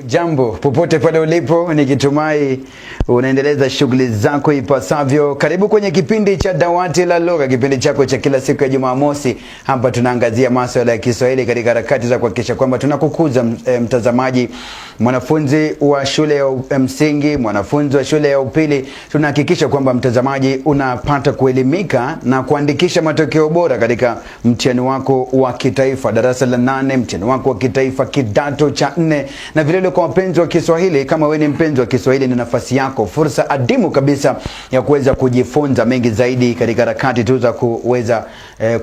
Jambo popote pale ulipo, nikitumai unaendeleza shughuli zako ipasavyo. Karibu kwenye kipindi cha Dawati la Lugha, kipindi chako cha kila siku ya Jumamosi. Hapa tunaangazia masuala ya Kiswahili katika harakati za kuhakikisha kwamba tunakukuza mtazamaji, mwanafunzi wa shule ya msingi, mwanafunzi wa shule ya upili. Tunahakikisha kwamba mtazamaji unapata kuelimika na kuandikisha matokeo bora katika mtihani wako wa kitaifa darasa la 8, mtihani wako wa kitaifa kidato cha 4, na vile kwa wapenzi wa Kiswahili. Kama wewe ni mpenzi wa Kiswahili, ni nafasi yako, fursa adimu kabisa ya kuweza kujifunza mengi zaidi katika harakati tu za kuweza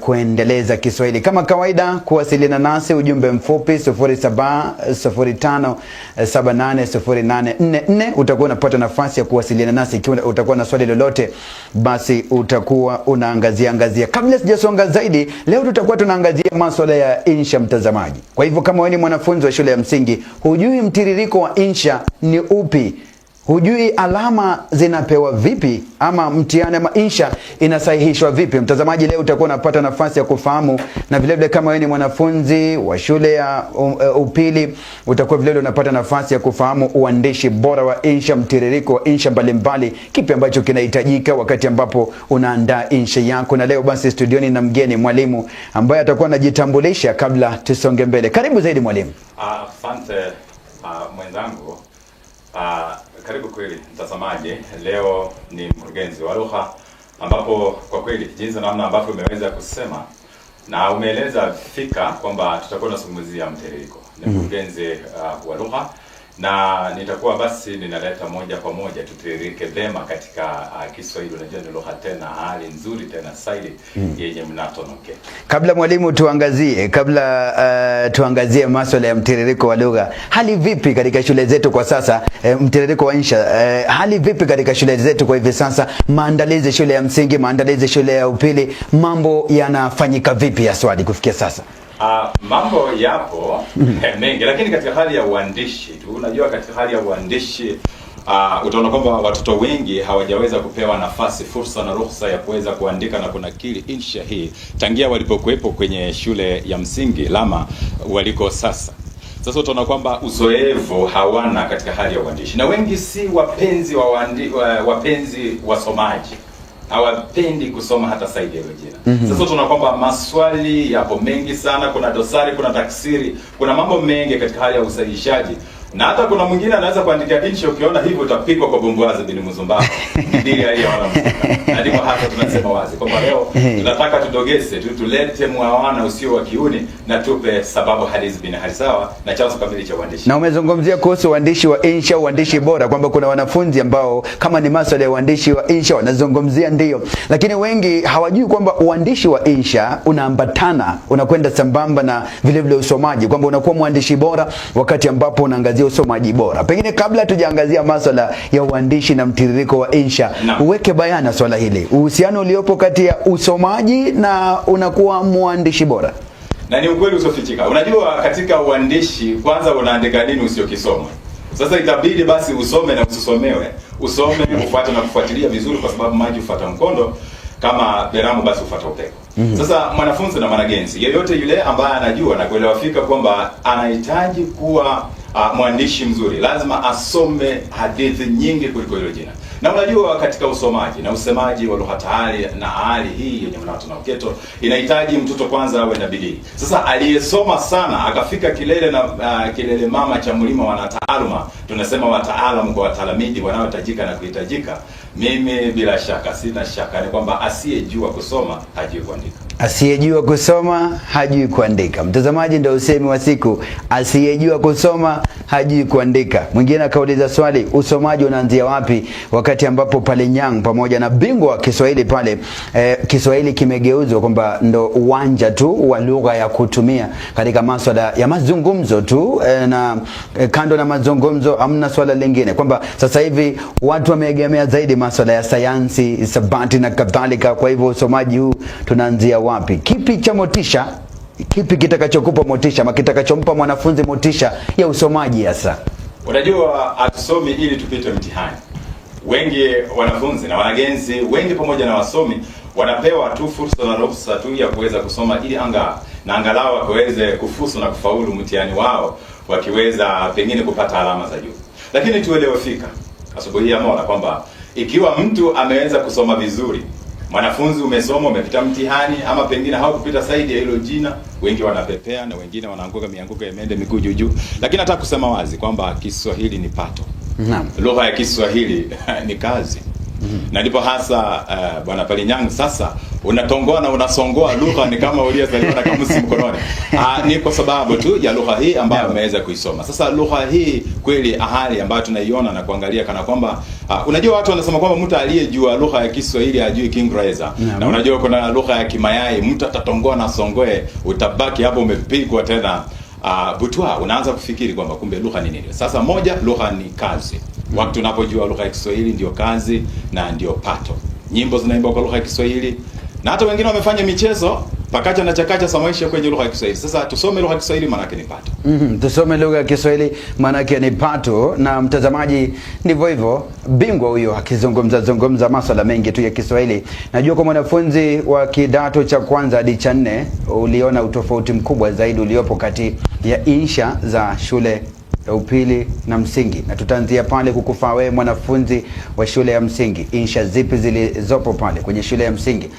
kuendeleza Kiswahili. Kama kawaida, kuwasiliana nasi ujumbe mfupi 0705780844. Utakuwa unapata nafasi ya kuwasiliana nasi ikiwa utakuwa na swali lolote, basi utakuwa unaangazia. Kabla sijasonga zaidi, leo tutakuwa tunaangazia masuala ya insha, mtazamaji. Kwa hivyo kama wewe ni mwanafunzi wa shule ya msingi, hujui mtiririko wa insha ni upi, hujui alama zinapewa vipi, ama mtihani ama insha inasahihishwa vipi, mtazamaji, leo utakuwa unapata nafasi ya kufahamu. Na vile vile kama wewe ni mwanafunzi wa shule ya upili, utakuwa vile vile unapata nafasi ya kufahamu uandishi bora wa insha, mtiririko wa insha mbalimbali, kipi ambacho kinahitajika wakati ambapo unaandaa insha yako. Na leo basi studioni na mgeni mwalimu ambaye atakuwa anajitambulisha kabla tusonge mbele. Karibu zaidi mwalimu. Asante mwenzangu. Karibu kweli mtazamaji. Leo ni mkurugenzi wa lugha, ambapo kwa kweli jinsi namna ambavyo umeweza kusema na umeeleza fika kwamba tutakuwa tunazungumzia mtiririko. Ni mkurugenzi wa lugha, na nitakuwa basi ninaleta moja kwa moja tutiririke vema katika Kiswahili. Unajua ni lugha tena hali nzuri tena saili yenye mnatonoke. Kabla mwalimu tuangazie masuala ya mtiririko wa lugha, hali vipi katika shule zetu kwa sasa? Mtiririko wa insha, hali vipi katika shule zetu kwa hivi sasa? Maandalizi shule ya msingi, maandalizi shule ya upili, mambo yanafanyika vipi ya swali kufikia sasa? Mambo yapo mengi, lakini katika hali ya uandishi tu, unajua katika hali ya uandishi utaona kwamba watoto wengi hawajaweza kupewa nafasi, fursa na ruhusa ya kuweza kuandika na kunakili insha hii tangia walipokuwepo kwenye shule ya msingi lama waliko sasa. Sasa utaona kwamba uzoefu hawana katika hali ya uandishi, na wengi si wapenzi wapenzi wasomaji, hawapendi kusoma hata saidi ya jina. Sasa tunaona kwamba maswali yapo mengi sana, kuna dosari, kuna taksiri, kuna mambo mengi katika hali ya usahihishaji. Na hata kuna mwingine anaweza kuandika insha, ukiona hivyo utapikwa kwa Bumbuazi bin Muzumba. Ndiri ya hiyo wala mzika. Na ndipo hata tunasema wazi kwamba leo tunataka tudogese, tulete mwawana usio wa kiuni, na tupe sababu halisi bin halisawa na chanzo kamili cha uandishi. Na umezungumzia kuhusu uandishi wa insha, uandishi bora, kwamba kuna wanafunzi ambao kama ni masuala ya uandishi wa insha wanazungumzia, ndio, lakini wengi hawajui kwamba uandishi wa insha unaambatana, unakwenda sambamba na vile vile usomaji, kwamba unakuwa mwandishi bora wakati ambapo unaangazia usomaji bora. Pengine kabla tujaangazia masuala ya uandishi na mtiririko wa insha, uweke bayana swala hili, uhusiano uliopo kati ya usomaji na unakuwa mwandishi bora. Na ni ukweli usiofichika. Unajua katika uandishi, kwanza unaandika nini usiokisoma. Sasa itabidi basi usome na usisomewe. Usome, ufuate na kufuatilia vizuri, kwa sababu maji hufuata mkondo, kama beramu basi hufuata upepo. Sasa mwanafunzi na mwanagenzi yeyote yule ambaye anajua na kuelewa fika kwamba anahitaji kuwa mwandishi mzuri, lazima asome hadithi nyingi kuliko hilo jina. Na unajua katika usomaji na usemaji wa lugha tahali na hali hii yenye mnato na uketo, inahitaji mtoto kwanza awe na bidii. Sasa aliyesoma sana akafika kilele na kilele mama cha mlima wanataaluma, tunasema wataalamu kwa watalamidi wanaotajika na kuhitajika. Mimi bila shaka, sina shaka ni kwamba asiyejua kusoma hajui kuandika. Asiyejua kusoma hajui kuandika. Mtazamaji, ndio usemi wa siku, asiyejua kusoma hajui kuandika. Mwingine akauliza swali, usomaji unaanzia wapi? Wakati ambapo pale Nyang pamoja na bingwa wa Kiswahili pale, Kiswahili kimegeuzwa kwamba ndo uwanja tu wa lugha ya kutumia katika masuala ya mazungumzo tu, na kando na mazungumzo hamna swala lingine, kwamba sasa hivi watu wameegemea zaidi masuala ya sayansi, hisabati na kadhalika. Kwa hivyo usomaji huu tunaanzia wapi? Kipi cha motisha? Kipi kitakachokupa motisha ama kitakachompa mwanafunzi motisha ya usomaji hasa? Unajua atusomi ili tupite mtihani. Wengi wanafunzi na wanagenzi wengi pamoja na wasomi wanapewa tu fursa na ruhusa tu ya kuweza kusoma ili angalau waweze kufusu na kufaulu mtihani wao wakiweza pengine kupata alama za juu. Lakini tuelewe fika asubuhi ya Mola kwamba ikiwa mtu ameweza kusoma vizuri, mwanafunzi umesoma, umepita mtihani, ama pengine haukupita zaidi ya hilo jina, wengi wanapepea na wengine wanaanguka mianguka imende miguu juu. Lakini nataka kusema wazi kwamba Kiswahili ni pato. Naam. Lugha ya Kiswahili ni kazi. Na ndipo hasa Bwana Palinyang, sasa unatongoa na unasongoa lugha ni kama uliyezaliwa na kamusi mkononi. Ni kwa sababu tu ya lugha hii ambayo umeweza kuisoma. Sasa lugha hii kweli ahali ambayo tunaiona na kuangalia kana kwamba unajua watu wanasema kwamba mtu aliyejua lugha ya Kiswahili hajui Kiingereza. Na unajua kuna lugha ya Kimayai, mtu atatongoa na songoe, utabaki hapo umepigwa tena butwa, unaanza kufikiri kwamba kumbe lugha ni nini. Sasa moja, lugha ni kazi. Wakati unapojua lugha ya Kiswahili ndio kazi na ndio pato. Nyimbo zinaimbwa kwa lugha ya Kiswahili, na hata wengine wamefanya michezo pakacha na chakacha za maisha kwenye lugha ya Kiswahili. Sasa tusome lugha ya Kiswahili maana yake ni pato. Tusome lugha ya Kiswahili maana yake ni pato. Na mtazamaji, ndivyo hivyo bingwa huyo akizungumza masuala mengi tu ya Kiswahili. Najua kwa mwanafunzi wa kidato cha kwanza hadi cha 4 uliona utofauti mkubwa zaidi uliopo kati ya insha za shule ya upili na msingi, na tutaanzia pale kukufaa wewe mwanafunzi wa shule ya msingi. Insha zipi zilizopo pale kwenye shule ya msingi,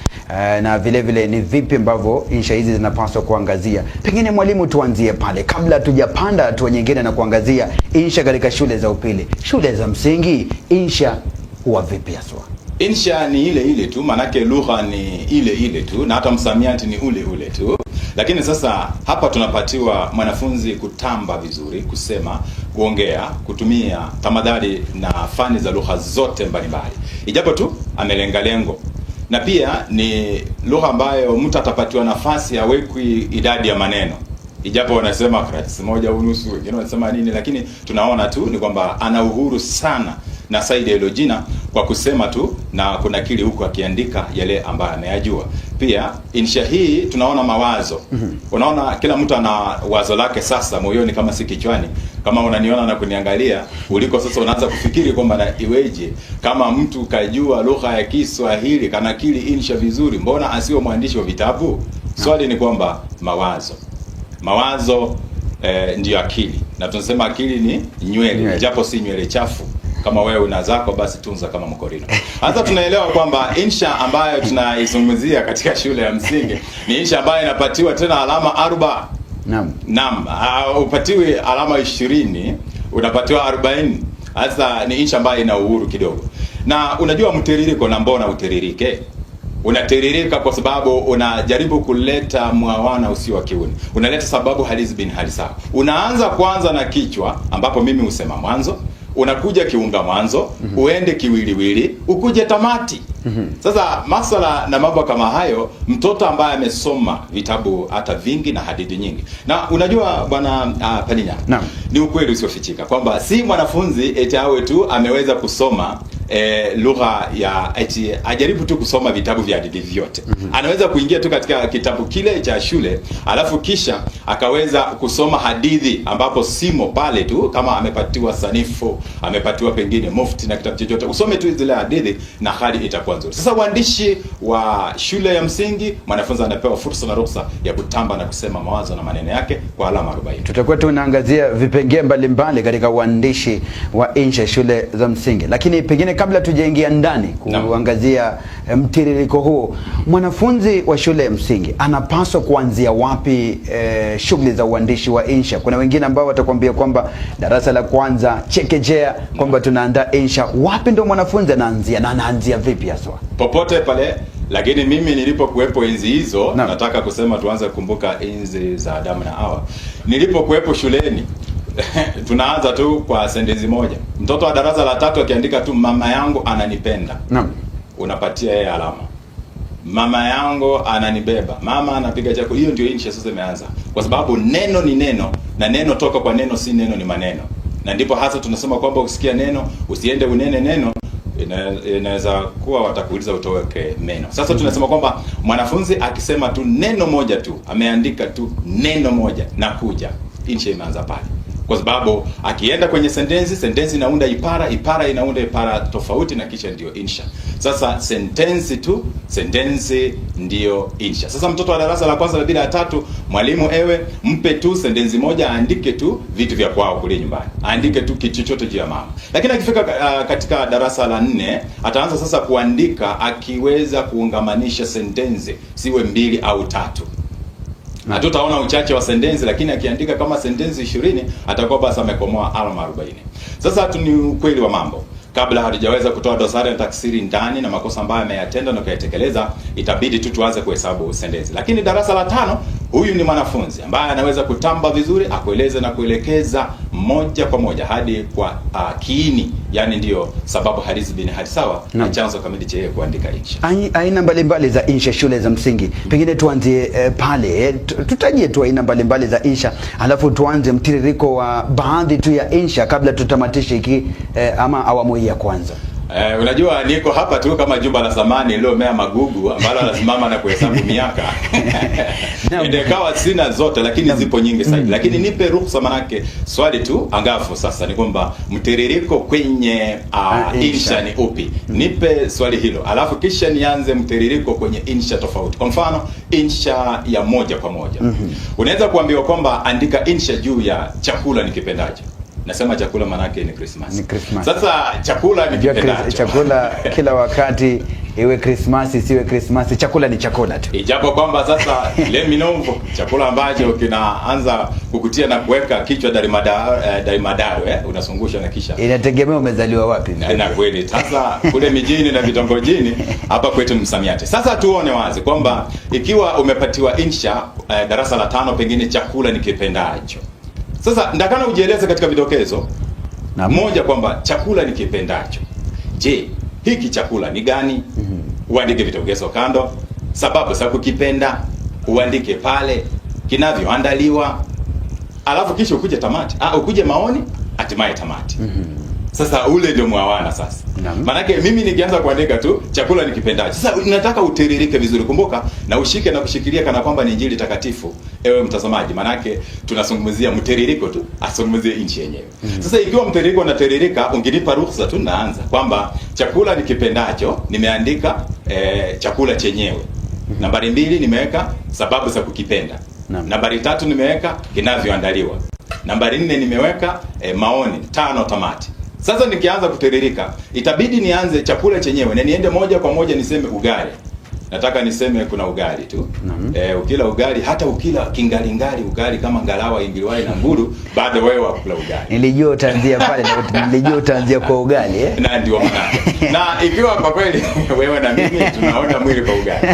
na vile vile ni vipi ambavyo insha hizi zinapaswa kuangazia? Pengine mwalimu, tuanzie pale kabla tujapanda hatua nyingine na kuangazia insha katika shule za upili. Shule za msingi insha huwa vipi haswa? Insha ni ile ile tu, manake lugha ni ile ile tu, na hata msamiati ni ule ule tu. Lakini sasa hapa tunapatiwa mwanafunzi kutamba vizuri, kusema, kuongea, kutumia tamadhali na fani za lugha zote mbalimbali. Ijapo tu amelenga lengo. Na pia ni lugha ambayo mtu atapatiwa nafasi hawekwi idadi ya maneno. Ijapo wanasema kratisi 1.5, wengine wanasema nini, lakini tunaona tu ni kwamba ana uhuru sana na saidi ya hilo jina kwa kusema tu na kunakili huku akiandika yale ambayo anayajua. Pia insha hii tunaona mawazo. Unaona kila mtu ana wazo lake sasa moyoni, kama si kichwani. Kama unaniona na kuniangalia uliko sasa, unaanza kufikiri kwamba na iweje kama mtu kajua lugha ya Kiswahili kanakili insha vizuri, mbona asiwe mwandishi wa vitabu? Swali ni kwamba mawazo ndio akili, na tunasema akili ni nywele, japo si nywele chafu. Kama wewe una zako basi tunza kama mkorino. Hata tunaelewa kwamba insha ambayo tunaizungumzia katika shule ya msingi ni insha ambayo inapatiwa tena alama 40. Naam, upatiwi alama 20, unapatiwa 40. Hasa ni insha ambayo ina uhuru kidogo. Na unajua mtiririko, na mbona utiririke? Unatiririka kwa sababu unajaribu kuleta mwawana usio wa kiuni. Unaleta sababu halizi bin halisa. Unaanza kwanza na kichwa ambapo mimi husema mwanzo, unakuja kiunga mwanzo, uende kiwiliwili, ukuje tamati. Sasa masala na mambo kama hayo, mtoto ambaye amesoma vitabu hata vingi na hadithi nyingi. Na unajua Bwana Palinyang, ni ukweli usiofichika kwamba si mwanafunzi eti awe tu ameweza kusoma lugha ya eti ajaribu tu kusoma vitabu vya hadithi vyote. Anaweza kuingia tu katika kitabu kile cha shule, alafu kisha akaweza kusoma hadithi ambapo simo pale tu, kama amepatiwa sanifu, amepatiwa pengine mufti na kitabu chochote, usome tu zile hadithi na hali itakuwa nzuri. Sasa uandishi wa shule ya msingi, mwanafunzi anapewa fursa na ruhusa ya kutamba na kusema mawazo na maneno yake kwa alama 40. Tutakuwa tunaangazia vipengele mbalimbali katika uandishi wa insha shule za msingi. Lakini pengine kabla tujaingia ndani kuangazia mtiririko huu, mwanafunzi wa shule ya msingi anapaswa kuanzia wapi shughuli za uandishi wa insha? Kuna wengine ambao watakwambia kwamba darasa la kwanza chekechea kwamba tunaandaa insha. Wapi ndo mwanafunzi anaanzia na anaanzia vipi haswa? Popote pale. Lakini mimi nilipokuwepo enzi hizo, nataka kusema tuanze kukumbuka enzi za Adamu na Hawa. Nilipokuwepo shuleni tunaanza tu kwa sentensi moja. Mtoto wa darasa la 3 akiandika tu mama yangu ananipenda, unapatia yeye alama. Mama yangu ananibeba, mama anapiga chakula. Hiyo ndio insha sasa imeanza, kwa sababu neno ni neno, na neno toka kwa neno, si neno ni maneno. Na ndipo hasa tunasema kwamba usikia neno usiende unene neno, inaweza kuwa watakuuliza utoweke meno. Sasa tunasema kwamba mwanafunzi akisema tu neno moja tu, ameandika tu neno moja na kuja, insha imeanza pale. kwa sababu akienda kwenye sentensi inaunda ipara inaunda ipara tofauti, na kisha ndio insha. Sasa sentensi ndio insha. Sasa mtoto wa darasa la kwanza, la pili, la tatu, mwalimu mpe tu sentensi moja, aandike tu vitu vya kwao kule nyumbani, aandike tu kitu chochote juu ya mama. Lakini akifika katika darasa la 4 ataanza sasa kuandika, akiweza kuungamanisha sentensi siwe 2 au 3. Hatutaona uchache wa sentensi, lakini akiandika kama sentensi 20 atakuwa basi amekomoa alama 40. Sasa ni ukweli wa mambo, kabla hatujaweza kutoa dosari na taksiri ndani na makosa ambayo ameyatenda na kuyatekeleza, itabidi tu tuanze kuhesabu sentensi. Lakini darasa la 5, huyu ni mwanafunzi ambaye anaweza kutamba vizuri, akueleze na kuelekeza moja kwa moja hadi kwa kiini, yani ndio sababu halisi bin hali sawa na chanzo kamili cha yeye kuandika insha. Aina mbalimbali za insha shule za msingi. Pengine tuanze pale, tutajie tu aina mbalimbali za insha, alafu tuanze mtiririko wa baadhi tu ya insha kabla tutamatishe hiki ama awamu hii ya kwanza. Unajua niko hapa tu kama jumba la zamani lililomea magugu ambalo anasimama na kuhesabu miaka. Indekawa sina zote, lakini zipo nyingi zaidi. Lakini nipe ruhusa, manake swali tu angafu sasa ni kwamba mtiririko kwenye insha ni upi? Nipe swali hilo, alafu kisha nianze mtiririko kwenye insha tofauti. Kwa mfano insha ya moja kwa moja. Unaweza kuambiwa kwamba andika insha juu ya chakula nikipendacho. Nasema chakula manake ni Christmas. Sasa chakula ni kipendacho. Chakula kila wakati, iwe Christmas siwe Christmas, chakula ni chakula tu. Ijapo kwamba sasa let me know chakula ambacho kinaanza kukutia na kuweka kichwa darimadaro unasungusha na kisha. Inategemea umezaliwa wapi. Na kweli sasa kule mijini na vitongojini, hapa kwetu msamiati. Sasa tuone wazi kwamba ikiwa umepatiwa insha darasa la 5, pengine chakula ni kipendacho. Sasa ndakana ujieleze katika vidokezo moja kwamba chakula ni kipendacho. Je, hiki chakula ni gani? Uandike vidokezo kando, sababu za kukipenda uandike pale, kinavyoandaliwa, alafu kisha ukuje tamati. Ukuje maoni, hatimaye tamati. Sasa ule ndio mwawana sasa. Manake mimi nikianza kuandika tu chakula nikipendacho. Sasa nataka utiririke vizuri. Kumbuka na ushike na kushikilia kana kwamba ni Injili takatifu, ewe mtazamaji. Manake tunazungumzia mtiririko tu, asungumzie inchi yenyewe. Sasa ikiwa mtiririko unatiririka, ungenipa ruhusa tu naanza kwamba chakula nikipendacho, nimeandika chakula chenyewe. Nambari 2 nimeweka sababu za kukipenda. Nambari 3 nimeweka kinavyoandaliwa. Nambari 4 nimeweka maoni. 5 tamati. Sasa nikianza kutiririka, itabidi nianze chakula chenyewe na niende moja kwa moja niseme ugali. Nataka niseme kuna ugali tu. Ukila ugali, hata ukila kingalingali ugali kama ngalawa ingiliwai na nguru, bado wewe wakula ugali. Nilijua utaanzia pale na nilijua utaanzia kwa ugali Na ndio maana. Na ikiwa kwa kweli wewe na mimi tunaona mwili kwa ugali.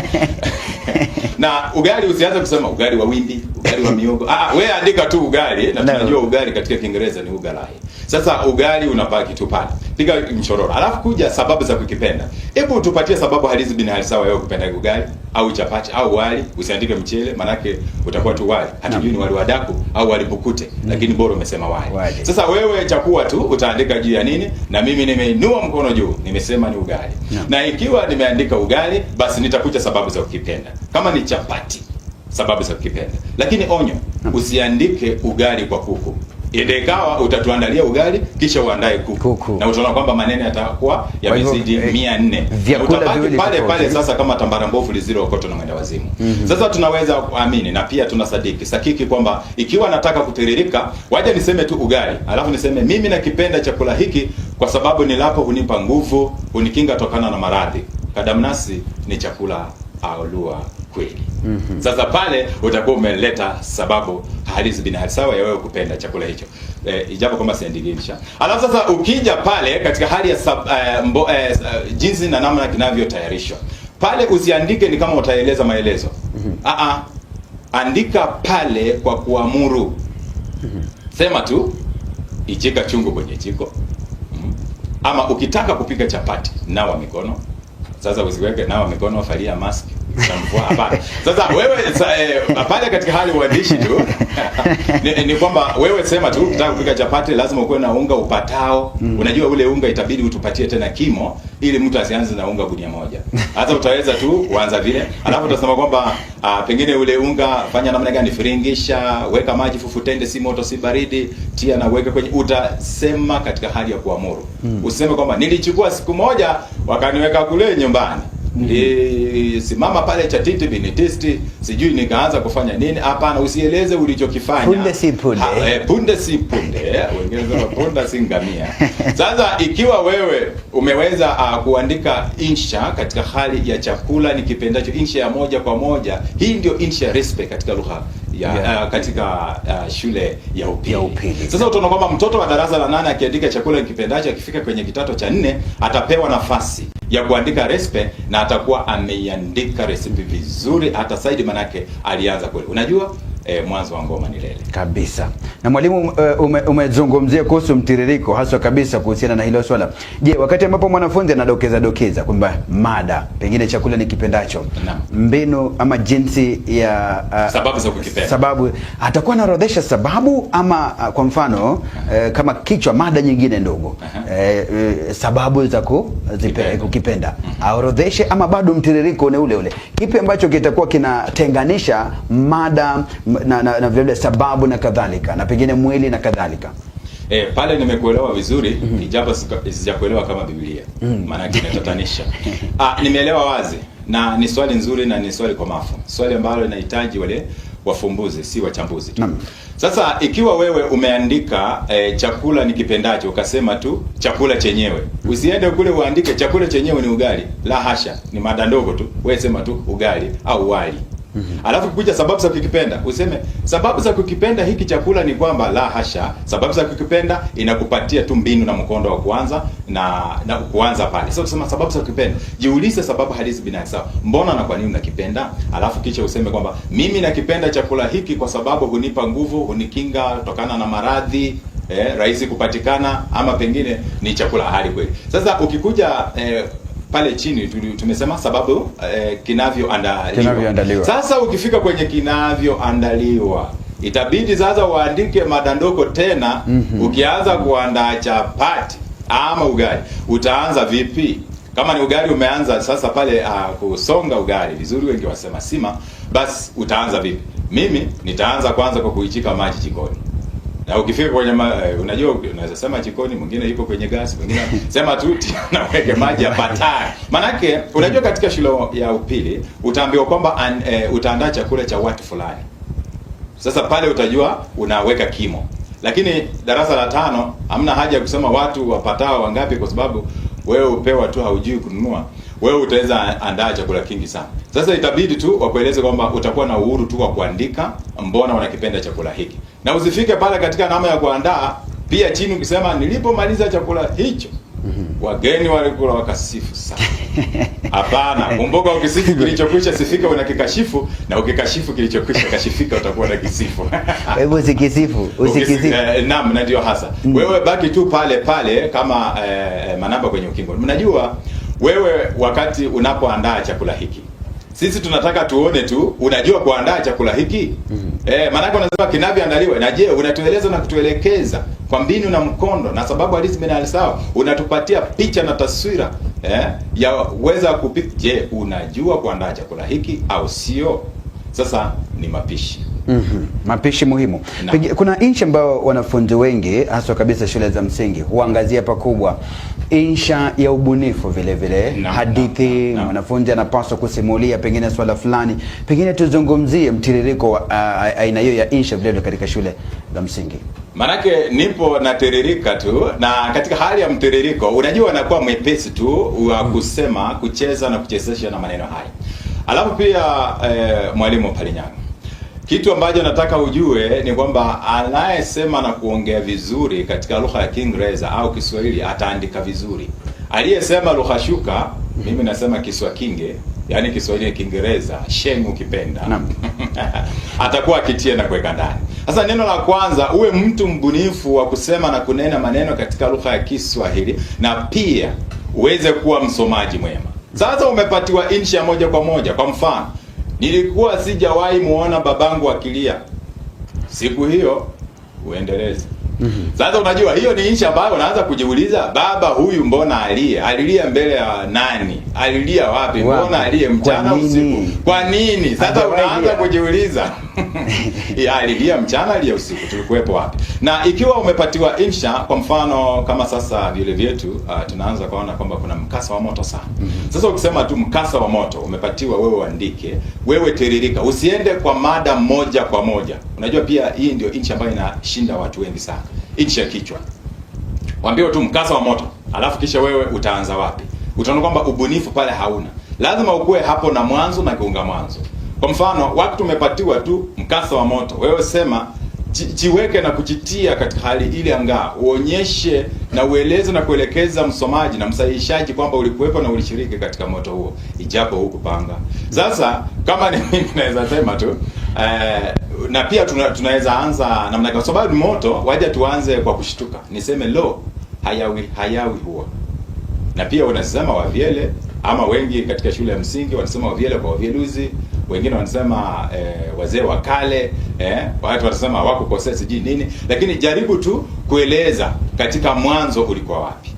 Na ugali usianze kusema ugali wa wimbi, ugali wa miogo. Wewe andika tu ugali, na tunajua ugali katika Kiingereza ni ugalai. Sasa ugali unapaki tu pale. Piga mchororo. Alafu kuja sababu za kukipenda. Hebu tupatie sababu halisi bin hali sawa wewe kupenda ugali au chapati au wali, usiandike mchele manake utakuwa tu wali. Hatujui ni wali wa daku au wali bukute, lakini bora umesema wali. Sasa wewe chakua tu utaandika juu ya nini, na mimi nimeinua mkono juu, nimesema ni ugali. Na ikiwa nimeandika ugali, basi nitakuja sababu za kukipenda. Kama ni chapati, sababu za kukipenda. Lakini onyo, usiandike ugali kwa kuku. Indekawa utatuandalia ugali kisha uandae kuku. Na utaona kwamba maneno yatakuwa yamezidi 400. Utabaki pale sasa kama tambara mbovu lisilookotwa na mwenda wazimu. Sasa tunaweza kuamini na pia tunasadiki sakiki kwamba ikiwa nataka kutiririka, waje niseme tu ugali, alafu niseme mimi nakipenda chakula hiki kwa sababu nilapo hunipa nguvu, hunikinga tokana na maradhi. Kadamnasi ni chakula aulua kweli. Sasa pale utakuwa umeleta sababu halisi bin hali sawa ya wewe kupenda chakula hicho. Ijapo kama siandilisha. Alafu sasa ukija pale katika hali ya jinsi na namna kinavyotayarishwa. Pale usiandike ni kama utaeleza maelezo. Andika pale kwa kuamuru. Sema tu ichika chungu kwenye jiko. Ama ukitaka kupika chapati, nawa mikono. Sasa usiweke nawa mikono, falia mask. Hapana. Sasa wewe pale katika hali uandishi tu Ni kwamba wewe sema tu unataka kupika chapati lazima uwe na unga upatao. Unajua ule unga itabidi utupatie tena kimo ili mtu asianze na unga gunia moja. Hata utaweza tu kuanza vile. Alafu utasema kwamba pengine ule unga fanya namna gani, firingisha, weka maji fufutende, si moto si baridi, tia na weka kwenye, utasema katika hali ya kuamuru. Useme kwamba nilichukua siku moja wakaniweka kule nyumbani. Simama pale chatiti binitisti sijui nikaanza kufanya nini. Hapana, usieleze ulichokifanya. Punde si punde. Punde si punde. Wengine punde si ngamia. Sasa ikiwa wewe umeweza kuandika insha katika hali ya chakula nikipendacho, insha ya moja kwa moja, hii ndio insha ya respect katika lugha ya katika shule ya upili. Sasa utaona kwamba mtoto wa darasa la 8 akiandika chakula nikipendacho, akifika kwenye kidato cha 4 atapewa nafasi ya kuandika recipe na atakuwa ameiandika recipe vizuri, atasaidi manake alianza kweli. Unajua mwanzo wa ngoma ni lele kabisa. Na mwalimu, umezungumzia kuhusu mtiririko haswa kabisa kuhusiana na hilo swala. Je, wakati ambapo mwanafunzi anadokeza kwamba mada pengine chakula nikipendacho, mbinu ama jinsi ya sababu za kukipenda, sababu atakuwa anaorodhesha sababu ama kwa mfano kama kichwa mada nyingine ndogo sababu za kukipenda aorodheshe, ama bado mtiririko ule kipi ambacho kitakuwa kinatenganisha mada na vile sababu na kadhalika, na pengine mwili na kadhalika? Pale nimekuelewa vizuri, ijapo sijakuelewa kama Biblia. Maana kinatatanisha. Nimeelewa wazi, na ni swali nzuri na ni swali kwa mafu. Swali ambalo linahitaji wale wafumbuzi, si wachambuzi tu. Sasa ikiwa wewe umeandika chakula nikipendacho, ukasema tu chakula chenyewe, usiende kule uandike chakula chenyewe ni ugali. La hasha, ni mada ndogo tu. Wewe sema tu ugali au wali. Alafu kuja sababu za kukipenda, useme sababu za kukipenda hiki chakula ni kwamba. La hasha, sababu za kukipenda inakupatia tu mbinu na mkondo wa kuanza na kuanza pale. Sasa usema sababu za kukipenda, jiulize sababu halisi binafsi. Mbona na kwa nini unakipenda? Alafu kisha useme kwamba mimi nakipenda chakula hiki kwa sababu hunipa nguvu, hunikinga kutokana na maradhi rahisi kupatikana, ama pengine ni chakula hali kweli. Sasa ukikuja pale chini tumesema sababu kinavyoandaliwa. Sasa ukifika kwenye kinavyoandaliwa, itabidi sasa uandike mada ndogo tena. Ukianza kuandaa chapati ama ugali, utaanza vipi? Kama ni ugali umeanza sasa pale kusonga ugali vizuri, wengi wasema sima, basi utaanza vipi? Mimi nitaanza kwanza kwa kuichika maji jikoni. Na ukifika kwenye unajua unaweza sema jikoni, mwingine yuko kwenye gas, mwingine sema tu na weke maji yapataye. Manake unajua katika shule ya upili utaambiwa kwamba utaandaa chakula cha watu fulani. Sasa pale utajua unaweka kimo. Lakini darasa la 5 hamna haja ya kusema watu wapatao wangapi, kwa sababu wewe upewa tu, haujui kununua. Wewe utaweza andaa chakula kingi sana. Sasa itabidi tu wakueleze kwamba utakuwa na uhuru tu wa kuandika mbona wanakipenda chakula hiki. Na usifike pale katika namna ya kuandaa pia chini ukisema nilipomaliza chakula hicho wageni walikula wakasifu sana. Hapana, kumbuka ukisifu kilichokwisha sifika unakikashifu, na ukikashifu kilichokwisha kashifika utakuwa na kisifu. Hebu usikisifu. Naam, na ndio hasa. Wewe baki tu pale kama manamba kwenye ukingo. Mnajua wewe wakati unapoandaa chakula hiki, sisi tunataka tuone tu unajua kuandaa chakula hiki. Maana unasema kinavyoandaliwa, na je unatueleza na kutuelekeza kwa mbinu na mkondo na sababu halisi binafsi sawa, unatupatia picha na taswira ya uweza kupika. Je, unajua kuandaa chakula hiki au sio? Sasa ni mapishi. Mapishi muhimu. Kuna insha ambao wanafunzi wengi hasa kabisa shule za msingi huangazia pakubwa, insha ya ubunifu vile hadithi. Mwanafunzi anapaswa kusimulia pengine swala fulani. Pengine tuzungumzie mtiririko wa aina hiyo ya insha vile katika shule za msingi. Manake nipo natiririka tu, na katika hali ya mtiririko unajua anakuwa mwepesi tu wa kusema, kucheza na kuchezesha na maneno haya. Alafu pia mwalimu Palinyanga, kitu ambacho nataka ujue ni kwamba anayesema na kuongea vizuri katika lugha ya Kiingereza au Kiswahili ataandika vizuri. Aliyesema lugha shuka, mimi nasema Kiswakinge, yani Kiswahili ya Kiingereza, sheng ukipenda. Atakuwa akitia na kuweka ndani. Sasa neno la kwanza, uwe mtu mbunifu wa kusema na kunena maneno katika lugha ya Kiswahili, na pia uweze kuwa msomaji mwema. Sasa umepatiwa insha moja kwa moja. Kwa mfano, nilikuwa sijawahi muona babangu akilia. siku hiyo uendeleze. Sasa unajua hiyo ni insha ambayo unaanza kujiuliza, baba huyu mbona alilia mbele ya nani? Alilia wapi? Mbona aliye mchana usiku? Kwa nini? Sasa unaanza kujiuliza alilia mchana, alilia usiku, tulikuwepo wapi? Na ikiwa umepatiwa insha, kwa mfano kama sasa vile vyetu tunaanza kuona kwamba kuna mkasa wa moto sana. Sasa ukisema tu mkasa wa moto umepatiwa, wewe uandike, wewe tiririka, usiende kwa mada moja kwa moja. Unajua pia hii ndio insha ambayo inashinda watu wengi sana. Insha kichwa. Waambie tu mkasa wa moto, alafu kisha wewe utaanza wapi? Utaona kwamba ubunifu pale hauna. Lazima ukue hapo na mwanzo na kiunga mwanzo. Kwa mfano, wakati tumepatiwa tu mkasa wa moto, wewe sema jiweke na kujitia katika hali ile angaa, uonyeshe na ueleze na kuelekeza msomaji na msahihishaji kwamba ulikuwepo na ulishiriki katika moto huo, ijapo hukupanga. Sasa kama ni mimi naweza sema tu na pia tunaweza anza namna, kwa sababu moto waje tuanze kwa kushtuka, niseme lo hayawi huwa. Na pia unasema wavyele, ama wengi katika shule ya msingi wanasema wavyele kwa wavyeluzi, wengine wanasema wazee wa kale, watu wanasema wako kosea siji nini, lakini jaribu tu kueleza katika mwanzo ulikuwa wapi.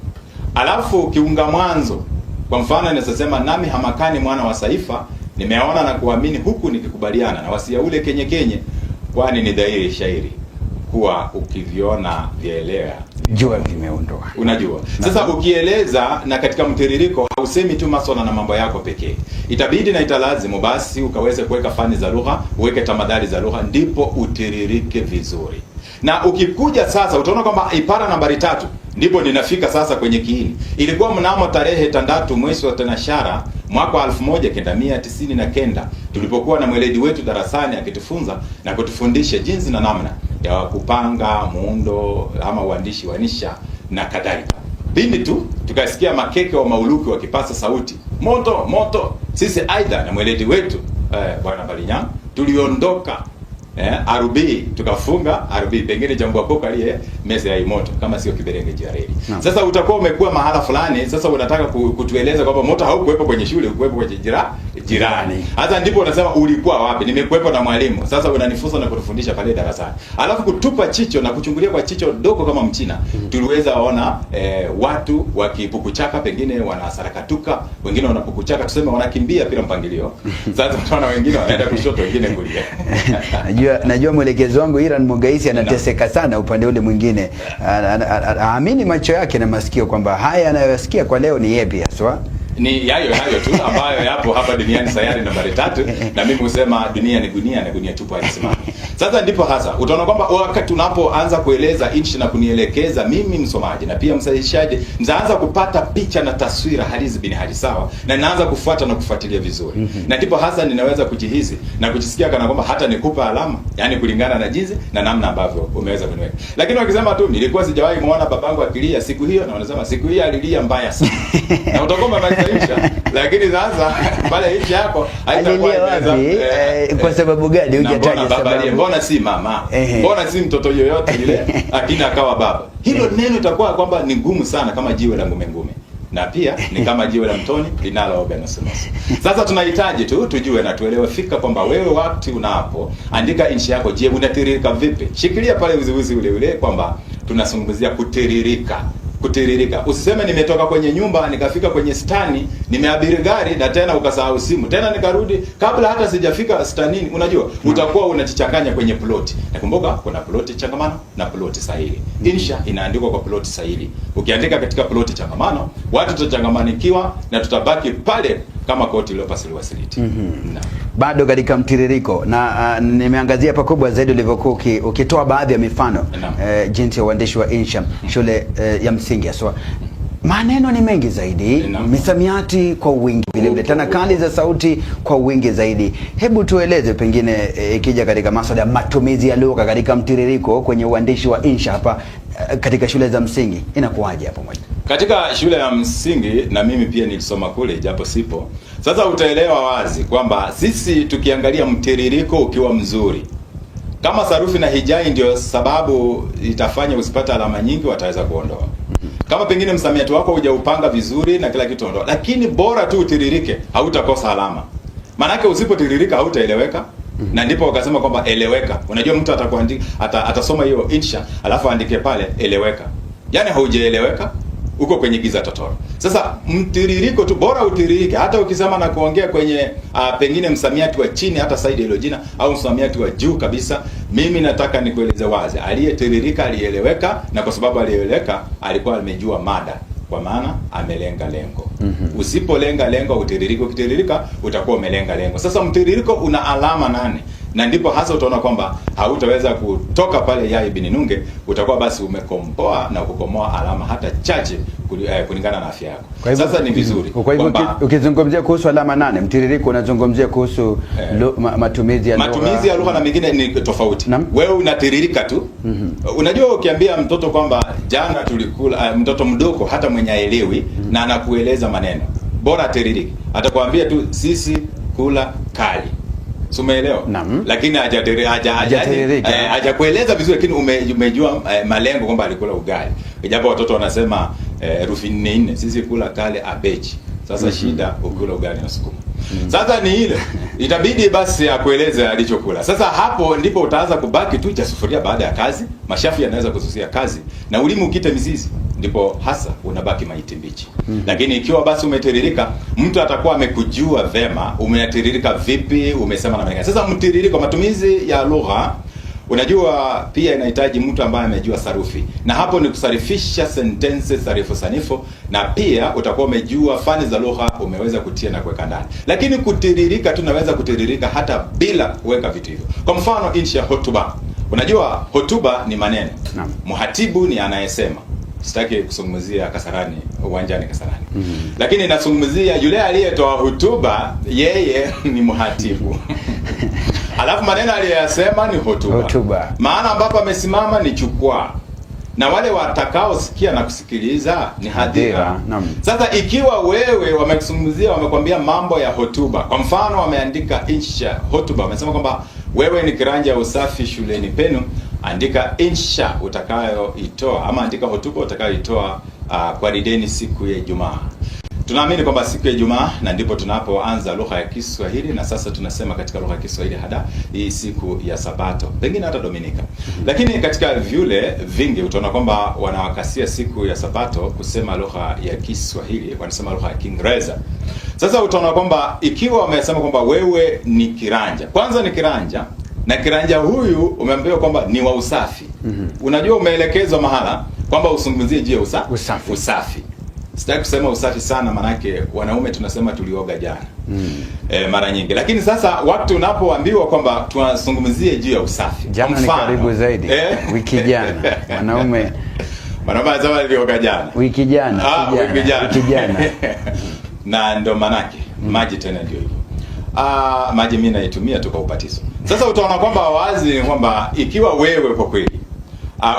Alafu kiunga mwanzo, kwa mfano ninasema nami Hamakani mwana wa Saifa nimeona na kuamini, huku nikikubaliana na wasia ule kenye, kwani ni dhahiri shairi kuwa ukiviona vielea jua vimeondoa. Unajua. Sasa ukieleza na katika mtiririko hausemi tu masuala na mambo yako pekee. Itabidi na italazimu basi ukaweze kuweka fani za lugha, uweke tamadhali za lugha, ndipo utiririke vizuri. Na ukikuja sasa utaona kwamba ipara nambari 3 ndipo ninafika sasa kwenye kiini. Ilikuwa mnamo tarehe 3 mwezi wa Tanashara mwaka wa 1999 tulipokuwa na mweledi wetu darasani akitufunza na kutufundisha jinsi na namna ya kupanga muundo ama uandishi wa insha na kadhalika. Pindi tu tukasikia makeke wa mauluki wakipasa sauti moto moto, sisi aidha na mweledi wetu bwana Balinyang tuliondoka arubi, tukafunga arubi, pengine jambo koka aliye meza ya moto kama sio kiberenge cha reli. Sasa utakuwa umekuwa mahala fulani, sasa unataka kutueleza kwamba moto haukuwepo kwenye shule, ukuwepo kwenye jirani. Hata ndipo unasema ulikuwa wapi? Nimekuwepo na mwalimu. Sasa unanifunza na kutufundisha pale darasani. Alafu kutupa chicho na kuchungulia kwa chicho dogo kama mchina. Tuliweza waona watu wakipukuchaka, pengine wanasarakatuka, wengine wanapukuchaka, tuseme wanakimbia bila mpangilio. Sasa tunaona wengine wanaenda kushoto, wengine kulia. Najua mwelekezi wangu Iran Mugaisi anateseka sana upande ule mwingine. Aamini macho yake na masikio kwamba haya anayosikia kwa leo ni yepi haswa? Ni hayo tu ambayo yapo hapa duniani, sayari nambari 3, na mimi husema dunia ni gunia na gunia tupu haisimami. Sasa ndipo hasa utaona kwamba wakati tunapoanza kueleza insha na kunielekeza mimi msomaji na pia msahihishaji, nitaanza kupata picha na taswira halisi bin hali sawa, na ninaanza kufuata na kufuatilia vizuri. Na ndipo hasa ninaweza kujihisi na kujisikia kana kwamba hata nikupa alama, yani kulingana na jinsi na namna ambavyo umeweza kuniweka. Lakini wakisema tu nilikuwa sijawahi muona babangu akilia siku hiyo, na wanasema siku hiyo alilia mbaya sana. Na utakomba insha, lakini sasa pale insha yako haitakuwa kwa sababu gani hujataja sababu? Mbona si mama? Mbona si mtoto yoyote ile lakini akawa baba? Hilo neno itakuwa kwamba ni ngumu sana kama jiwe la ngume, na pia ni kama jiwe la mtoni linalooga nusu. Sasa tunahitaji tu tujue na tuelewe fika kwamba wewe wakati unapo andika insha yako, je, unatiririka vipi? Shikilia pale uziuzi ule kwamba tunazungumzia kutiririka. Usiseme nimetoka kwenye nyumba nikafika kwenye stani, nimeabiri gari na tena ukasahau simu, tena nikarudi kabla hata sijafika stanini. Unajua utakuwa unajichanganya kwenye ploti. Nakumbuka kuna ploti changamano na ploti sahili. Insha inaandikwa kwa ploti sahili. Ukiandika katika ploti changamano, watu tutachangamanikiwa na tutabaki pale kama koti iliyopasuliwa siliti. Bado katika mtiririko na nimeangazia pakubwa zaidi ulivyokuwa ukitoa baadhi ya mifano jinsi ya uandishi wa insha shule ya msingi haswa. Maneno ni mengi zaidi, misamiati kwa wingi, vile tanakali za sauti kwa wingi zaidi. Hebu tueleze pengine ikija katika masuala ya matumizi ya lugha katika mtiririko kwenye uandishi wa insha hapa katika shule za msingi inakuwaje hapo moja? Katika shule ya msingi, na mimi pia nilisoma kule japo sipo. Sasa utaelewa wazi kwamba sisi tukiangalia mtiririko ukiwa mzuri, kama sarufi na hijai ndio sababu itafanya usipata alama nyingi, wataweza kuondoa. Kama pengine msamiati wako hujaupanga vizuri na kila kitu ondoa. Lakini bora tu utiririke, hautakosa alama. Manake usipotiririka hautaeleweka, Na ndipo wakasema kwamba eleweka. Unajua mtu atakuandika atasoma hiyo insha alafu andike pale eleweka. Yaani haujaeleweka, uko kwenye giza totoro. Sasa mtiririko tu bora utiririke, hata ukisema na kuongea kwenye pengine msamiati wa chini hata saidi hilo jina au msamiati wa juu kabisa, mimi nataka nikueleze wazi, aliyetiririka alieleweka, na kwa sababu alieleweka alikuwa amejua mada, kwa maana amelenga lengo. Usipolenga lengo utiririko, ukitiririka utakuwa umelenga lengo. Sasa mtiririko una alama 8. Na ndipo hasa utaona kwamba hautaweza kutoka pale yai bininunge, utakuwa basi umekomboa na kukomoa alama hata chache kulingana na afya yako. Sasa ni vizuri. Kwa hivyo ukizungumzia kuhusu alama 8 mtiririko, unazungumzia kuhusu matumizi ya lugha. Matumizi ya lugha na mengine ni tofauti. Wewe unatiririka tu. Unajua ukiambia mtoto kwamba jana tulikula, mtoto mdogo hata mwenye aelewi na anakueleza maneno, bora tiririki. Atakwambia tu sisi kula kali. Umeelewa? Lakini hajakueleza vizuri, lakini umejua malengo kwamba alikula ugali. Ijapo watoto wanasema herufi 4 sisi kula kale abeji. Sasa shida ukula ugali na sukuma. Sasa ni ile itabidi basi akueleze alichokula. Sasa hapo ndipo utaanza kubaki tu cha sufuria baada ya kazi, mashafu yanaweza kususia kazi na ulimi ukite mizizi, ndipo hasa unabaki maiti mbichi. Lakini ikiwa basi umetiririka, mtu atakuwa amekujua vema umetiririka vipi, umesema na mengi. Sasa mtiririko, matumizi ya lugha, unajua pia inahitaji mtu ambaye amejua sarufi. Na hapo ni kusarifisha sentensi, sarifu sanifu, na pia utakuwa umejua fani za lugha, umeweza kutia na kuweka ndani. Lakini kutiririka tunaweza kutiririka hata bila kuweka vitu hivyo. Kwa mfano insha hotuba. Unajua hotuba ni maneno. Muhatibu ni anayesema. Sitaki kusungumzia Kasarani, uwanjani Kasarani. Lakini nasungumzia yule aliyetoa hotuba, yeye ni muhatibu. Alafu maneno aliyosema ni hotuba. Maana ambapo amesimama ni jukwaa. Na wale watakao sikia na kusikiliza ni hadhira. Sasa ikiwa wewe wamekusungumzia, wamekwambia mambo ya hotuba. Kwa mfano wameandika insha hotuba, wamesema kwamba wewe ni kiranja usafi shuleni penu, andika insha utakayoitoa ama andika hotuba utakayoitoa kwa rideni siku ya Ijumaa. Tunaamini kwamba siku ya Ijumaa na ndipo tunapoanza lugha ya Kiswahili, na sasa tunasema katika lugha ya Kiswahili hada hii siku ya Sabato, pengine hata Dominika. Lakini katika vyule vingi utaona kwamba wanawakasia siku ya Sabato kusema lugha ya Kiswahili, wanasema lugha ya Kiingereza. Sasa utaona kwamba ikiwa wamesema kwamba wewe ni kiranja, kwanza ni kiranja, na kiranja huyu umeambiwa kwamba ni wa usafi. Unajua umeelekezwa mahala kwamba usungumzie je usafi. Sitaki kusema usafi sana, manake wanaume tunasema tulioga jana. Mara nyingi. Lakini sasa wakati unapoambiwa kwamba tunazungumzie juu ya usafi. Jana ni karibu zaidi. Wiki jana. Wanaume wanasema tulioga jana. Wiki jana. Na ndo manake maji tena ndio hivyo. Maji mimi naitumia tu kwa upatizo. Sasa utaona kwamba wazi kwamba ikiwa wewe kwa kweli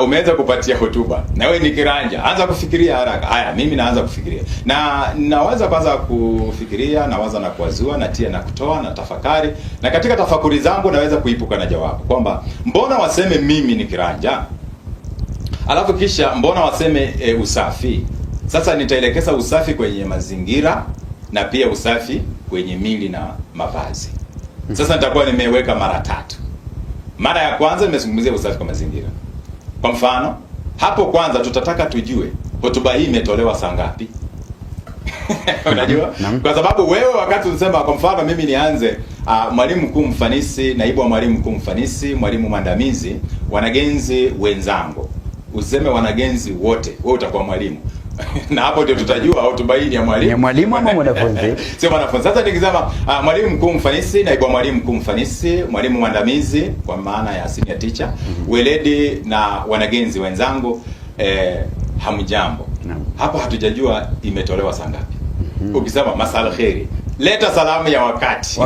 umeweza kupatia hotuba na wewe ni kiranja, anza kufikiria haraka. Haya, mimi naanza kufikiria. Na naweza kwanza kufikiria, nawaza na kuwazua, natia na kutoa, na tafakari. Na katika tafakuri zangu naweza kuipuka na jawabu kwamba mbona waseme mimi ni kiranja? Alafu kisha mbona waseme usafi? Sasa nitaelekeza usafi kwenye mazingira na pia usafi kwenye mili na mavazi. Sasa nitakuwa nimeweka mara 3. Mara ya kwanza nimezungumzia usafi kwa mazingira. Kwa mfano, hapo kwanza tutataka tujue hotuba hii imetolewa saa ngapi? Unajua? Kwa sababu wewe wakati unasema kwa mfano mimi nianze mwalimu mkuu mfanisi, naibu wa mwalimu mkuu mfanisi, mwalimu mwandamizi, wanagenzi wenzangu. Useme wanagenzi wote, wewe utakuwa mwalimu. Na hapo ndio tutajua hotuba hii ni ya mwalimu. Ni mwalimu ama mwanafunzi? Sio mwanafunzi. Sasa nikisema mwalimu mkuu mfanisi, naibu mwalimu mkuu mfanisi, mwalimu mwandamizi kwa maana ya senior teacher, weledi na wanagenzi wenzangu, hamjambo. Hapo hatujajua imetolewa saa ngapi. Ukisema masala kheri, leta salamu ya wakati.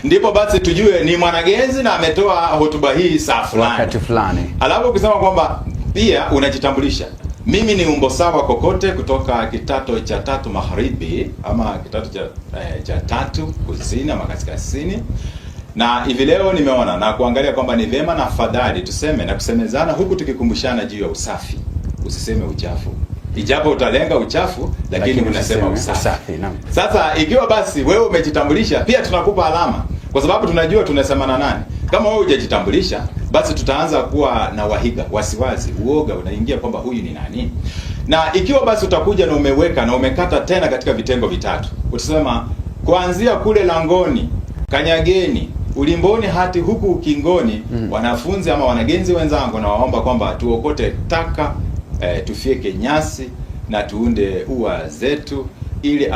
Ndipo basi tujue ni mwanagenzi na ametoa hotuba hii saa fulani. Wakati fulani. Alafu ukisema kwamba pia unajitambulisha. Mimi ni umbo sawa kokote kutoka kitato cha 3 magharibi ama kitato cha 3 kusini ama kaskazini. Na hivi leo nimeona na kuangalia kwamba ni vema na afadhali tuseme na kusemezana huku tukikumbushana juu ya usafi. Usiseme uchafu. Ijapo utalenga uchafu lakini unasema usafi. Sasa ikiwa basi wewe umejitambulisha, pia tunakupa alama. kwa sababu tunajua tunasema na nani. Kama wewe hujajitambulisha, basi tutaanza kuwa na wahiga, wasiwasi, uoga unaingia kwamba huyu ni nani. Na ikiwa basi utakuja na umeweka na umekata tena katika vitengo vitatu, utasema kuanzia kule langoni, kanyageni, ulimboni hati huku ukingoni, wanafunzi ama wanagenzi wenzangu, na waomba kwamba tuokote taka, tufieke nyasi na tuunde ua zetu, ili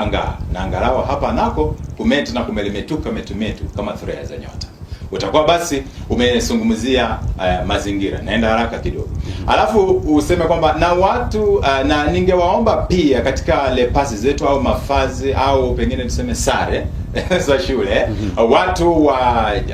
angalau hapa nako kumeti na kumelemetuka metumetu kama thurea za nyota. Utakuwa basi umesungumzia mazingira. Naenda haraka kidogo. Alafu useme kwamba na watu na ningewaomba pia katika lepasi zetu au mafazi au pengine tuseme sare za shule, watu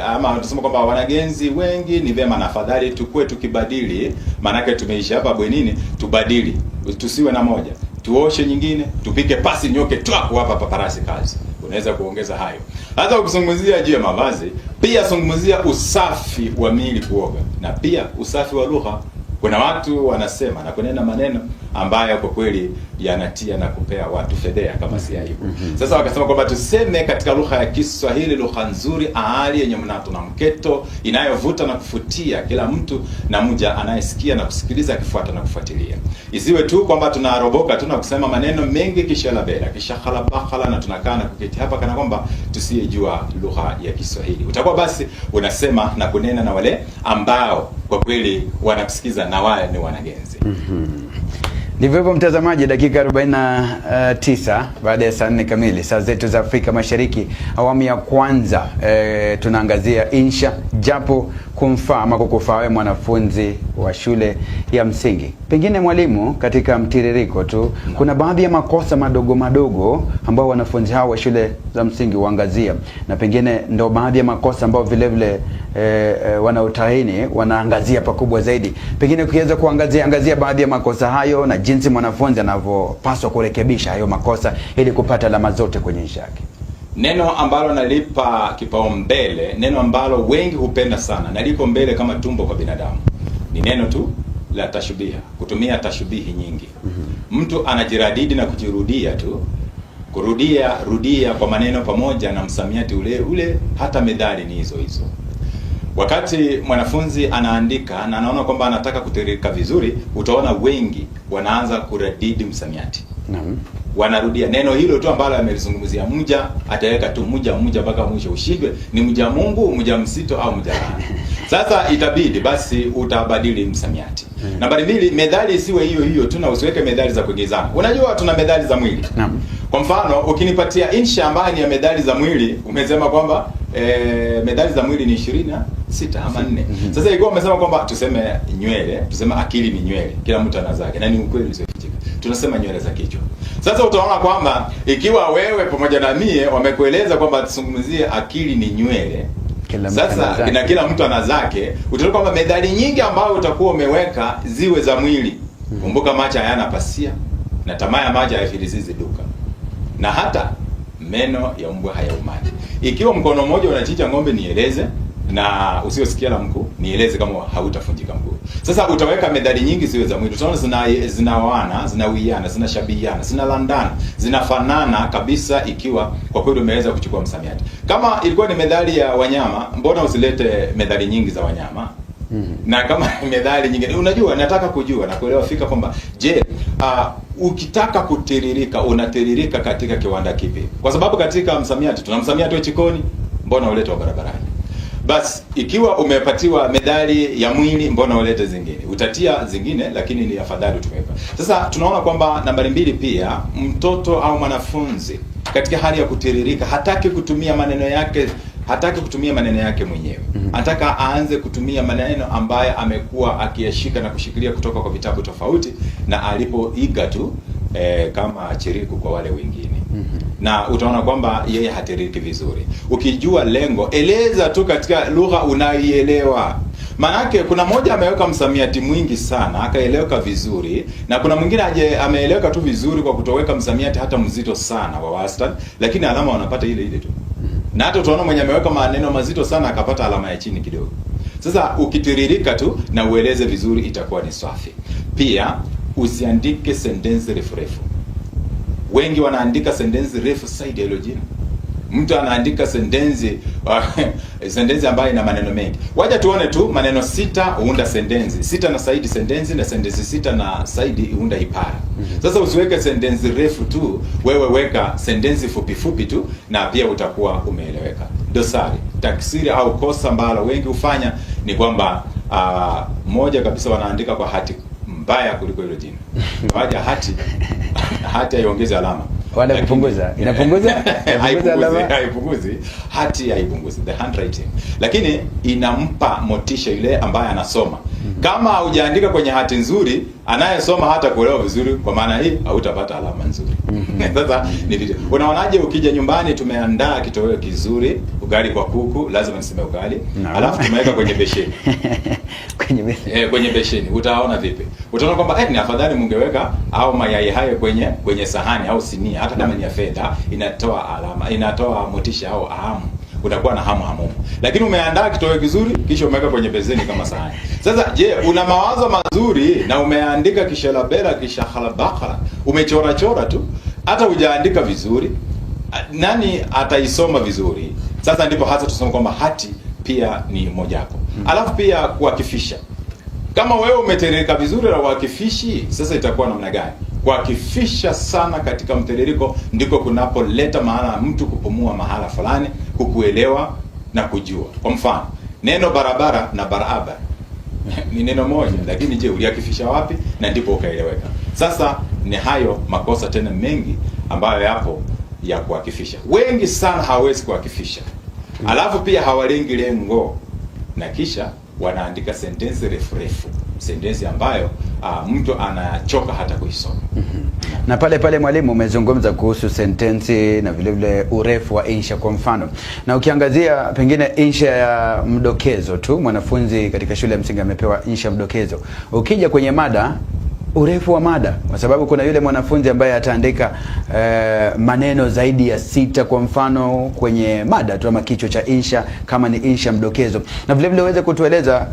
ama tuseme kwamba wanagenzi wengi ni vema na afadhali tukue tukibadili, manake tumeisha hapa bwenini, tubadili, tusiwe na moja, tuoshe nyingine, tupike pasi nyoke twaku hapa paparasi kazi. Unaweza kuongeza hayo. Hata ukizungumzia juu ya mavazi, pia zungumzia usafi wa miili, kuoga, na pia usafi wa lugha. Kuna watu wanasema na kunena maneno ambayo kwa kweli yanatia na kupea watu fedhea kama si aibu. Sasa wakasema kwamba tuseme katika lugha ya Kiswahili, lugha nzuri, ahali yenye mnato na mketo, inayovuta na kufutia kila mtu na mja anayesikia na kusikiliza, akifuata na kufuatilia. Isiwe tu kwamba tunaroboka tu na kusema maneno mengi kisha la bela kisha khalabakhala na tunakaa na kuketi hapa kana kwamba tusiyejua lugha ya Kiswahili. Utakuwa basi unasema na kunena na wale ambao kwa kweli wanakusikiza na wale ni wanagenzi. Ndivyo hivyo mtazamaji, dakika 49 baada ya saa 4 kamili saa zetu za Afrika Mashariki, awamu ya kwanza. Tunaangazia insha japo kumfaa ama kukufaa wewe mwanafunzi wa shule ya msingi. Pengine mwalimu, katika mtiririko tu kuna baadhi ya makosa madogo madogo ambao wanafunzi hao wa shule za msingi huangazia, na pengine ndo baadhi ya makosa ambao vile vile wanaotahini wanaangazia pakubwa zaidi. Pengine ukiweza kuangazia baadhi ya makosa hayo na jinsi mwanafunzi anavyopaswa kurekebisha hayo makosa ili kupata alama zote kwenye insha yake. Neno ambalo nalipa kipaumbele, neno ambalo wengi hupenda sana na liko mbele kama tumbo kwa binadamu, ni neno tu la tashbiha, kutumia tashbihi nyingi. Mtu anajiradidi na kujirudia tu, rudia kwa maneno pamoja na msamiati ule ule, hata methali ni hizo hizo. Wakati mwanafunzi anaandika na anaona kwamba anataka kutiririka vizuri, utaona wengi wanaanza kuradidi msamiati. Wanarudia neno hilo tu ambalo amelizungumzia. Mja ataweka tu mja mpaka mwisho, ushindwe ni mja Mungu, mja msito au mja laana. Sasa itabidi basi utabadili msamiati. Nambari 2, methali isiwe hiyo hiyo tu, na usiweke methali za kuigizana. Unajua tuna methali za mwili. Kwa mfano ukinipatia insha ambayo ni ya methali za mwili, umesema kwamba methali za mwili ni 26 ama 4. Sasa ikiwa umesema kwamba tuseme nywele, tuseme akili ni nywele, kila mtu ana zake, na ni ukweli usiofichika. Tunasema nywele za kichwa. Sasa utaona kwamba ikiwa wewe pamoja na mie wamekueleza kwamba tusungumzie akili ni nywele, sasa na kila mtu ana zake, utaona kwamba methali nyingi ambazo utakuwa umeweka ziwe za mwili. Kumbuka macho hayana pasia na tamaa ya macho haifilizizi duka, na hata meno ya mbwa hayaumani. Ikiwa mkono mmoja unachinja ng'ombe, nieleze, na usiosikia la mkuu nieleze kama hautafunjika mguu. Sasa utaweka methali nyingi ziwe za mwili. Tunaona zinaoana, zinawiana, zinashabihiana, zinalandana, zinafanana kabisa, ikiwa kwa kweli umeweza kuchukua msamiati. Kama ilikuwa ni methali ya wanyama, mbona usilete methali nyingi za wanyama? Na kama methali nyingine, unajua nataka kujua na kuelewa fika kwamba je, ukitaka kutiririka unatiririka katika kiwanda kipi? Kwa sababu katika msamiati tuna msamiati wa jikoni, mbona ulete wa barabarani? Basi ikiwa umepatiwa methali ya mwili, mbona ulete zingine? Utatia zingine, lakini ni afadhali tumeweka. Sasa tunaona kwamba nambari 2 pia, mtoto au mwanafunzi katika hali ya kutiririka hataki kutumia maneno yake mwenyewe. Anataka aanze kutumia maneno ambayo amekuwa akiyashika na kushikilia kutoka kwa vitabu tofauti na alipoiga tu kama chiriku kwa wale wengine. Na utaona kwamba yeye hatiririki vizuri. Ukijua lengo, eleza tu katika lugha unayoielewa. Manake kuna mmoja ameweka msamiati mwingi sana akaeleweka vizuri, na kuna mwingine ameeleweka tu vizuri kwa kutoweka msamiati hata mzito sana wa wastani, lakini alama wanapata ile ile tu. Na hata utaona mwenye ameweka maneno mazito sana akapata alama ya chini kidogo. Sasa ukitiririka tu na ueleze vizuri, itakuwa ni safi. Pia usiandike sentensi refu. Wengi wanaandika sentensi refu zaidi ya hilo jina. Mtu anaandika sentensi sentensi ambayo ina maneno mengi. Wacha tuone tu maneno 6 huunda sentensi. 6 na zaidi sentensi, na sentensi 6 na zaidi huunda ipara. Sasa usiweke sentensi refu tu, wewe weka sentensi fupi fupi tu na pia utakuwa umeeleweka. Dosari, taksiri au kosa ambalo wengi hufanya ni kwamba moja kabisa wanaandika kwa hati mbaya kuliko hilo jina. Waja hati haiongezi alama. Wala kupunguza. Inapunguza? Haipunguzi. Hati haipunguzi. The handwriting. Lakini inampa motisha yule ambaye anasoma. Kama hujaandika kwenye hati nzuri, anayesoma hata kuelewa vizuri, kwa maana hii hautapata alama nzuri. Sasa unaonaje ukija nyumbani tumeandaa kitoweo kizuri, ugali kwa kuku, lazima niseme ugali, alafu tumeweka kwenye besheni. Kwenye besheni. Utaona vipi? Utaona kwamba ni afadhali mungeweka au mayai hayo kwenye sahani au sinia, hata kama ni ya fedha, inatoa alama, inatoa motisha au hamu. Utakuwa na hamu. Lakini umeandaa kitoweo kizuri kisha umeweka kwenye bezeni kama sahani. Sasa je, una mawazo mazuri na umeandika kishalabela kishahalabakhala, umechora tu, hata hujaandika vizuri, nani ataisoma vizuri? Sasa ndipo hasa tuseme kwamba hati pia ni moja hapo. Alafu pia kuakifisha. Kama wewe umetereka vizuri na uakifishi, sasa itakuwa namna gani? Kuakifisha sana katika mtiririko ndiko kunapoleta maana mtu kupumua mahala fulani, kukuelewa na kujua. Kwa mfano, neno barabara na barabara ni neno moja, lakini je, uliakifisha wapi? Na ndipo ukaeleweka. Sasa ni hayo makosa tena mengi ambayo yapo ya kuakifisha. Wengi sana hawezi kuakifisha. Alafu pia hawalengi lengo, na kisha wanaandika sentensi refu, sentensi ambayo mtu anachoka hata kuisoma. Na pale mwalimu umezungumza kuhusu sentensi na vile vile urefu wa insha kwa mfano. Na ukiangazia pengine insha ya mdokezo tu, mwanafunzi katika shule ya msingi amepewa insha mdokezo. Ukija kwenye mada, urefu wa mada, kwa sababu kuna yule mwanafunzi ambaye ataandika maneno zaidi ya 6 kwa mfano kwenye mada tu ama kichwa cha insha kama ni insha mdokezo. Na vile vile uweze kutueleza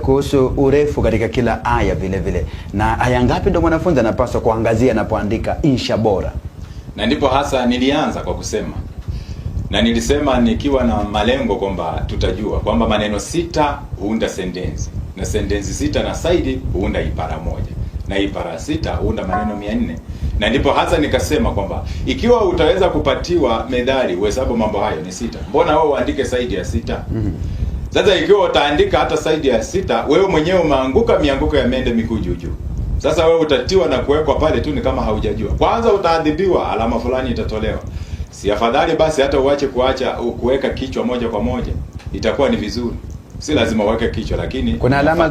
kuhusu urefu katika kila aya vile vile. Na aya ngapi ndio mwanafunzi anapaswa kuangazia anapoandika insha bora? Na ndipo hasa nilianza kwa kusema, na nilisema nikiwa na malengo kwamba tutajua kwamba maneno 6 huunda sentensi, na sentensi 6 na zaidi huunda ipara moja, na ipara 6 huunda maneno 400. Na ndipo hasa nikasema kwamba ikiwa utaweza kupatiwa medali uhesabu mambo hayo ni 6, mbona wewe uandike zaidi ya 6? Sasa ikiwa utaandika hata zaidi ya 6, wewe mwenyewe umeanguka mianguko ya mende mikuu juu. Sasa wewe utatiwa na kuwekwa pale tu ni kama haujajua. Kwanza utaadhibiwa, alama fulani itatolewa. Si afadhali basi hata uache kuweka kichwa moja kwa moja, itakuwa ni vizuri. Si lazima uweke kichwa, lakini kuna alama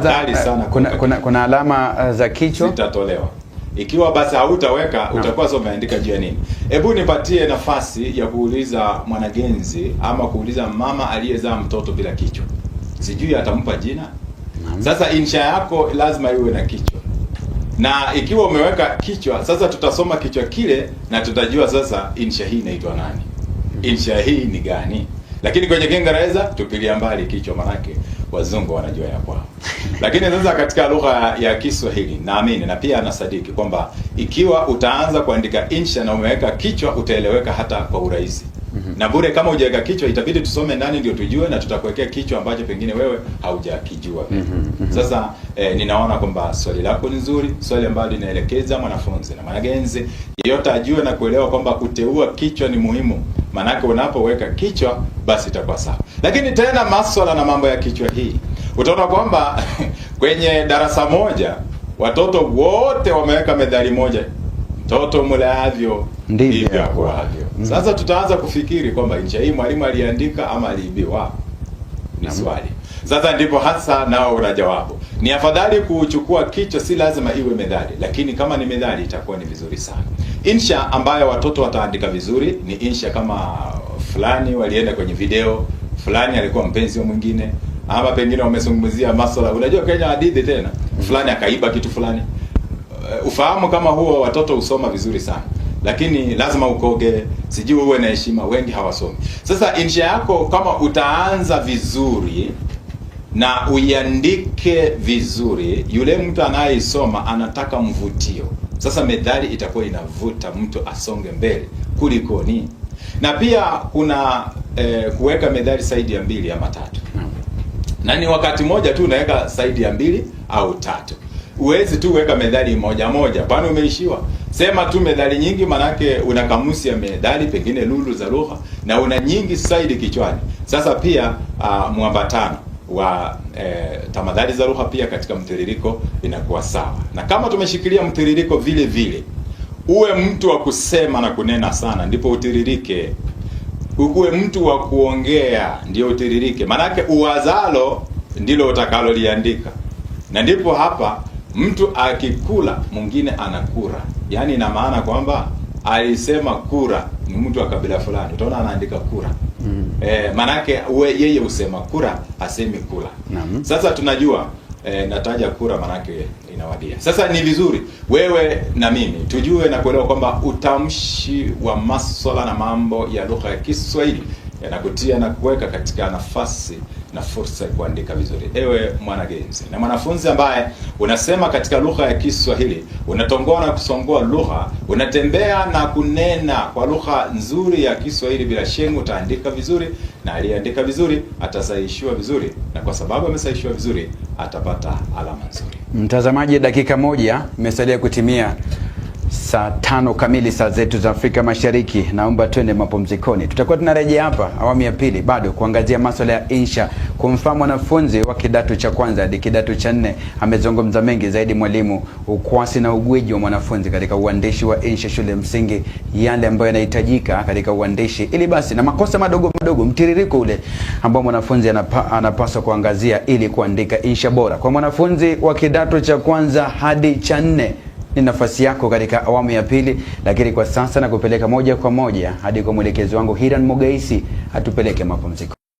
kuna alama za kichwa zitatolewa. Ikiwa basi hautaweka, utakuwa sio umeandika juu ya nini. Hebu nipatie nafasi ya kuuliza mwanagenzi ama kuuliza mama aliyezaa mtoto bila kichwa. Sijui atampa jina. Sasa insha yako lazima iwe na kichwa. Na ikiwa umeweka kichwa, sasa tutasoma kichwa kile na tutajua sasa insha hii inaitwa nani. Insha hii ni gani? Lakini kwenye Kiingereza tupilia mbali kichwa, manake wazungu wanajua ya kwao. Lakini sasa katika lugha ya Kiswahili naamini na pia nasadiki kwamba ikiwa utaanza kuandika insha na umeweka kichwa, utaeleweka hata kwa urahisi. Na bure kama hujaweka kichwa itabidi tusome ndani ndio tujue, na tutakuwekea kichwa ambacho pengine wewe haujakijua. Sasa ninaona kwamba swali lako ni nzuri, swali ambalo linaelekeza mwanafunzi na mwanagenzi yeyote ajue na kuelewa kwamba kuteua kichwa ni muhimu. Manake unapoweka kichwa basi itakuwa sawa. Lakini tena masuala na mambo ya kichwa hii, utaona kwamba kwenye darasa moja watoto wote wameweka methali moja, mtoto mlaavyo ndivyo akuavyo. Sasa tutaanza kufikiri kwamba insha hii mwalimu aliandika ama aliibiwa. Ni swali. Sasa ndipo hasa nao unajawabu. Ni afadhali kuchukua kichwa, si lazima iwe methali, lakini kama ni methali itakuwa ni vizuri sana. Insha ambayo watoto wataandika vizuri ni insha kama fulani walienda kwenye video, fulani alikuwa mpenzi wa mwingine, ama pengine wamezungumzia masuala, unajua Kenya hadithi tena, fulani akaiba kitu fulani. Ufahamu kama huo watoto usoma vizuri sana. Lakini lazima ukoge, sijui uwe na heshima, wengi hawasomi. Sasa insha yako kama utaanza vizuri na uiandike vizuri, yule mtu anayesoma anataka mvutio. Sasa methali itakuwa inavuta mtu asonge mbele kuliko ni. Na pia kuna kuweka methali zaidi ya 2 ama 3. Na ni wakati moja tu unaweka zaidi ya 2 au 3. Uwezi tu weka methali moja moja, kwani umeishiwa. Sema tu methali nyingi, manake una kamusi ya methali, pengine lulu za lugha, na una nyingi zaidi kichwani. Sasa pia muambatano wa tamadhali za lugha pia katika mtiririko inakuwa sawa. Na kama tumeshikilia mtiririko vile vile, uwe mtu wa kusema na kunena sana ndipo utiririke. Uwe mtu wa kuongea ndio utiririke. Manake uwazalo ndilo utakaloliandika. Na ndipo hapa mtu akikula mwingine anakura. Yaani ina maana kwamba alisema kura ni mtu wa kabila fulani, utaona anaandika kura. Manake yeye usema kura, asemi kula. Sasa tunajua nataja kura manake inawadia. Sasa ni vizuri wewe na mimi tujue na kuelewa kwamba utamshi wa masuala na mambo ya lugha ya Kiswahili yanakutia na kuweka katika nafasi na fursa ya kuandika vizuri. Ewe mwanagenzi na mwanafunzi ambaye unasema katika lugha ya Kiswahili, unatongoa na kusongoa lugha, unatembea na kunena kwa lugha nzuri ya Kiswahili bila shengu, utaandika vizuri, na aliandika vizuri atasahishiwa vizuri, na kwa sababu amesahishiwa vizuri atapata alama nzuri. Mtazamaji, dakika moja imesalia kutimia saa 5 kamili saa zetu za Afrika Mashariki. Naomba twende mapumzikoni. Tutakuwa tunarejea hapa awamu ya pili bado kuangazia masuala ya insha. Kumfahamu mwanafunzi wa kidato cha kwanza hadi kidato cha 4, amezungumza mengi zaidi mwalimu, ukwasi na ugwiji wa mwanafunzi katika uandishi wa insha shule msingi, yale ambayo yanahitajika katika uandishi, ili basi na makosa madogo madogo, mtiririko ule ambao mwanafunzi anapaswa kuangazia ili kuandika insha bora. Kwa mwanafunzi wa kidato cha kwanza hadi cha 4, ni nafasi yako katika awamu ya pili, lakini kwa sasa na kupeleka moja kwa moja hadi kwa mwelekezi wangu Hiran Mugaisi atupeleke mapumziko.